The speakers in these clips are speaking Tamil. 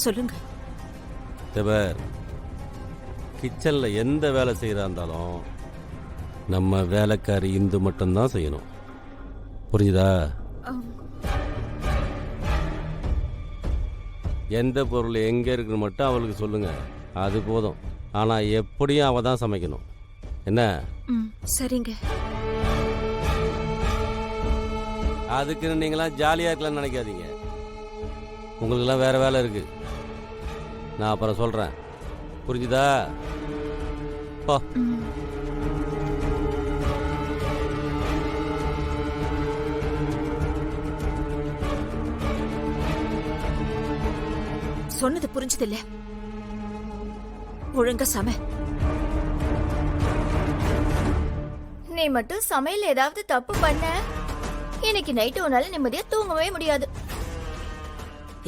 சொல்லுங்க. தேவர், கிச்சன்ல எந்த வேலை செய்யறா இருந்தாலும் நம்ம வேலைக்காரி இந்து மட்டும்தான் செய்யணும். புரியுதா? எந்த பொருள் எங்க இருக்குன்னு மட்டும் அவளுக்கு சொல்லுங்க, அது போதும். ஆனா எப்படியும் அவ தான் சமைக்கணும். என்ன? சரிங்க. அதுக்குன்னு நீங்களாம் ஜாலியா இருக்கலாம்னு நினைக்காதீங்க. உங்களுக்கெல்லாம் வேற வேலை இருக்கு. நான் அப்புறம் சொல்றேன். புரிஞ்சுதா? போ. சொன்னது புரிஞ்சது இல்ல. ஒழுங்கா சமை. நீ மட்டும் சமையல் ஏதாவது தப்பு பண்ண, இன்னைக்கு நைட்டு உன்னால நிம்மதியா தூங்கவே முடியாது.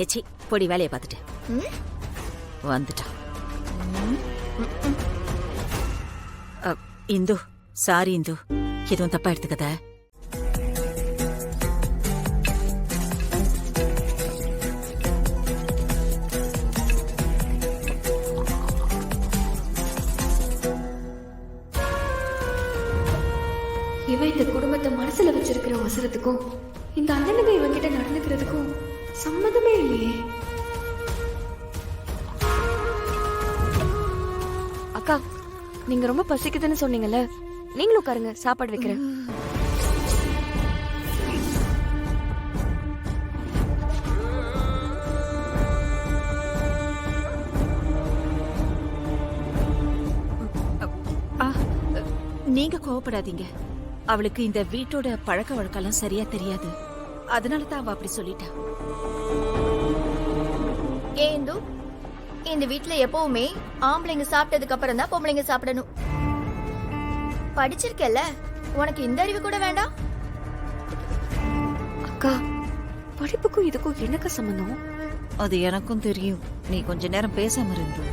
ஏச்சி, பொடி வேலையை பார்த்துட்டு வந்துட்டான். இந்து, சாரி இந்து, எதுவும் தப்பா எடுத்துக்கத. இவன் இந்த குடும்பத்தை மனசுல வச்சிருக்கிற அவசரத்துக்கும் இந்த அண்ணனுங்க இவங்கிட்ட நடந்துக்கிறதுக்கும் சம்மதமே இல்லையே. அக்கா, நீங்க ரொம்ப பசிக்குதுன்னு சொன்னீங்கல்ல, நீங்களும் உட்காருங்க, சாப்பாடு வைக்கிறேன். நீங்க கோவப்படாதீங்க. அவளுக்கு இந்த வீட்டோட பழக்க வழக்கெல்லாம் சரியா தெரியாது. அதனாலதான் அவ அப்படி சொல்லிட்டா. ஏந்து இந்த வீட்ல எப்பவுமே ஆம்பளைங்க சாப்பிட்டதுக்கு அப்புறம் தான் பொம்பளைங்க சாப்பிடணும். படிச்சிருக்கல, உனக்கு இந்த அறிவு கூட வேண்டாம்? அக்கா, படிப்புக்கும் இதுக்கும் என்னக்கா சம்பந்தம்? அது எனக்கும் தெரியும். நீ கொஞ்ச நேரம் பேசாம இருந்து.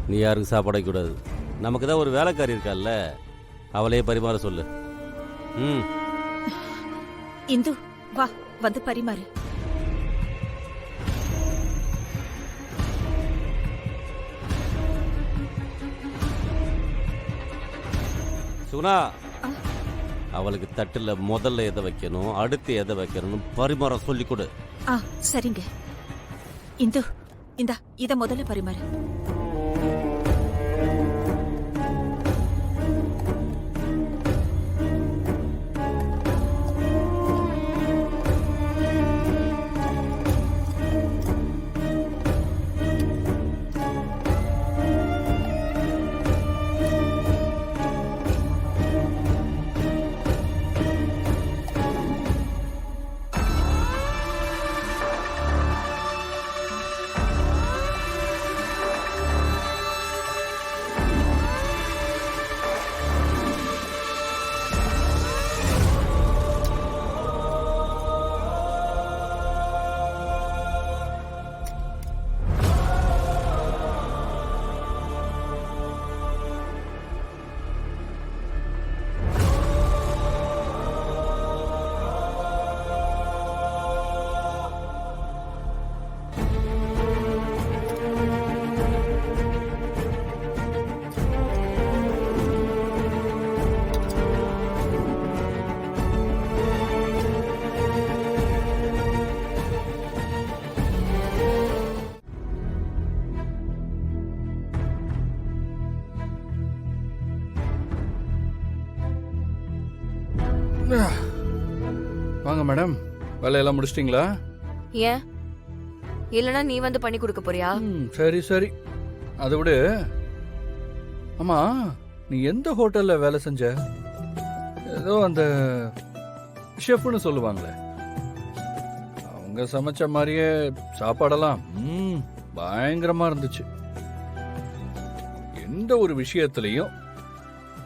நீ யாருக்கு சாப்பாடு கூடாது. நமக்கு தான் ஒரு வேலைக்காரி இருக்கால்ல, அவளையே பரிமாற சொல்லு. இந்து, வா, வந்து பரிமாறு. சுகுணா, அவளுக்கு தட்டுல முதல்ல எதை வைக்கணும், அடுத்து எதை வைக்கணும் பரிமாற சொல்லி கொடு. சரிங்க. இந்து, இந்தா இத முதல்ல பரிமாறு. வாங்க மேடம், வேலையெல்லாம் முடிச்சிட்டிங்களா? ஏன் இல்லனா நீ வந்து பண்ணி கொடுக்க போறியா? சரி சரி, அதை விடு. ஆமா, நீ எந்த ஹோட்டல்ல வேலை செஞ்ச? ஏதோ அந்த ஷெஃப்னு சொல்லுவாங்களே, அவங்க சமைச்ச மாதிரியே சாப்பாடெல்லாம் பயங்கரமா இருந்துச்சு. எந்த ஒரு விஷயத்திலையும்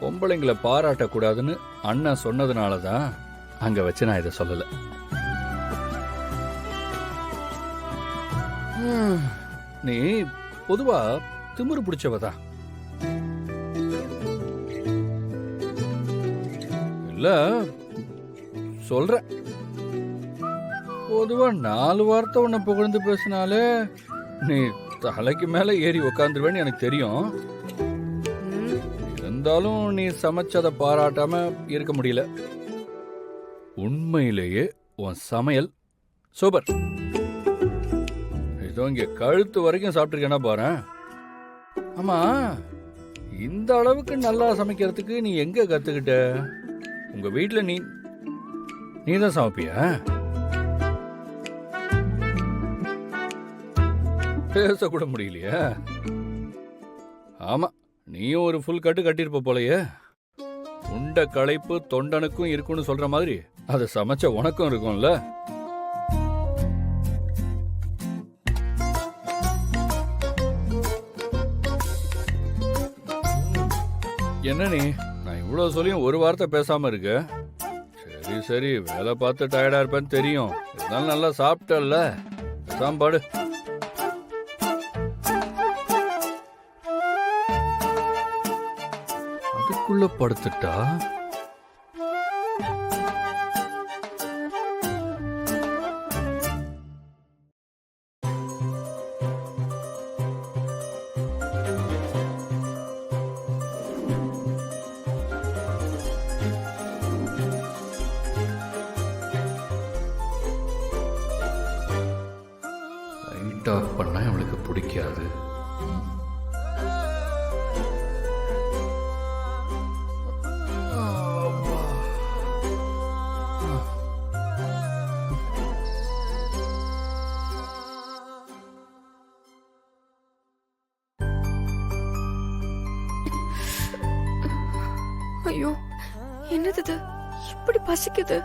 பொம்பளைங்களை பாராட்டக்கூடாதுன்னு அண்ணன் சொன்னதுனாலதான் அங்க வச்சு நான் இதை சொல்லல. நீ பொதுவா திமிரு பிடிச்சவதான் இல்ல, சொல்ற. பொதுவா 4 வார்த்தை உன்னை புகழ்ந்து பேசினாலே நீ தலைக்கு மேல ஏறி உக்காந்துருவேன்னு எனக்கு தெரியும். இருந்தாலும் நீ சமைச்சதை பாராட்டாம இருக்க முடியல. உண்மையிலேயே உன் சமையல் சூப்பர். இதோ இங்க கழுத்து வரைக்கும் சாப்பிட்டுருக்கேன்னா பாரு. ஆமா, இந்த அளவுக்கு நல்லா சமைக்கிறதுக்கு நீ எங்க கத்துக்கிட்ட? உங்க வீட்டுல நீ தான் சமைப்பியா? பேசக்கூட முடியலையா? ஆமா, நீயும் ஒரு ஃபுல் கட்டு கட்டியிருப்ப போலயே. உண்ட களைப்பு தொண்டனுக்கும் இருக்கும்னு சொல்ற மாதிரி அதை சமைச்ச உனக்கும் இருக்கும்ல. என்ன நீ, நான் இவ்வளவு சொல்லியும் ஒரு வார்த்தை பேசாம இருக்க? சரி சரி, வேலை பார்த்து டயர்டா இருப்பேன்னு தெரியும். இருந்தாலும் நல்லா சாப்பிட்டல்ல, சாம்பாடு. அதுக்குள்ள படுத்துட்டா லைட் ஆஃப் பண்ணா அவளுக்கு பிடிக்காது. ஐயோ, என்னது இது? இப்படி பசிக்குது.